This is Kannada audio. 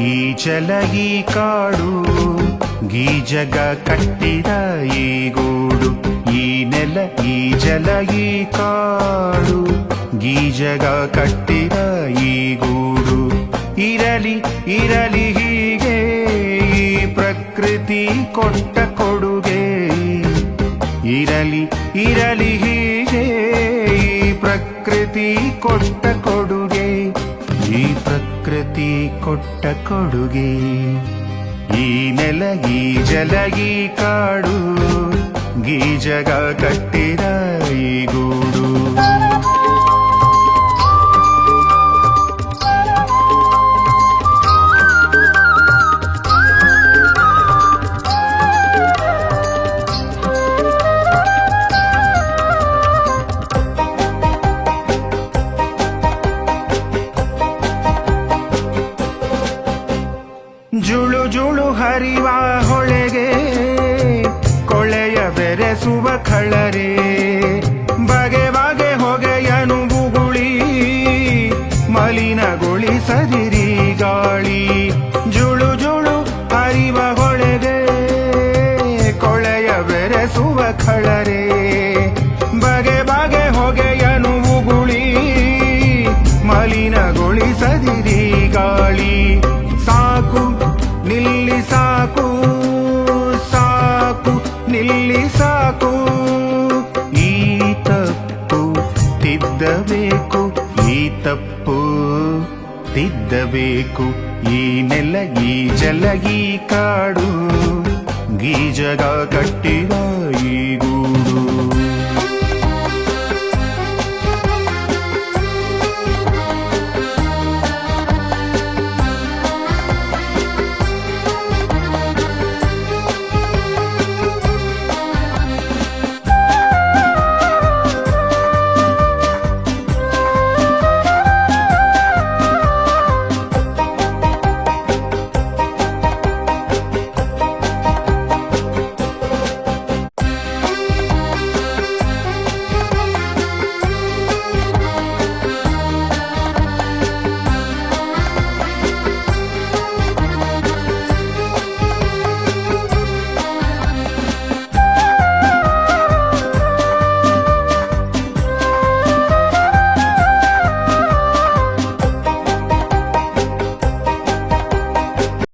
ಈ ಜಲ ಈ ಕಾಡು ಗೀಜಗ ಕಟ್ಟಿದ ಈ ಗೂಡು ಈ ನೆಲ ಈ ಜಲ ಈ ಕಾಡು ಗೀಜಗ ಕಟ್ಟಿದ ಈ ಗೂಡು ಇರಲಿ ಇರಲಿ ಹೀಗೆ ಈ ಪ್ರಕೃತಿ ಕೊಟ್ಟ ಕೊಡುಗೆ ಇರಲಿ ಇರಲಿ ಹೀಗೆ ಈ ಪ್ರಕೃತಿ ಕೊಟ್ಟ ಕೊಡುಗೆ ಈ ಪ್ರಕೃತಿ ಕೊಟ್ಟ ಕೊಡುಗೆ ಈ ನೆಲ ಈ ಜಲ ಈ ಕಾಡು ಗೀಜಗ ಕಟ್ಟಿದ ಈ ಗೂಡು ಜುಳು ಜುಳು ಹರಿವ ಹೊಳೆಗೆ ಕೊಳೆಯ ಬೆರೆಸುವ ಖಳರೆ ಬಗೆ ಬಗೆ ಹೊಗೆಯನು ಬುಗುಳಿ ಮಲಿನಗೊಳಿಸದಿರಿ ಗಾಳಿ ಜುಳು ಜುಳು ಹರಿವ ಹೊಳೆಗೆ ಕೊಳೆಯ ಬೆರೆಸುವ ಖಳರೆ ಬಗೆ ಬಗೆ ಹೊಗೆಯನು ಬುಗುಳಿ ಮಲಿನಗೊಳಿಸದಿರಿ ಗಾಳಿ ಸಾಕು ನಿಲ್ಲಿ ಸಾಕು ಸಾಕು ನಿಲ್ಲಿ ಸಾಕು ಈ ತಪ್ಪು ತಿದ್ದಬೇಕು ಈ ತಪ್ಪು ತಿದ್ದಬೇಕು ಈ ನೆಲ ಈ ಜಲ ಈ ಕಾಡು ಗೀಜಗ ಕಟ್ಟಿದ ಈ ಗೂಡು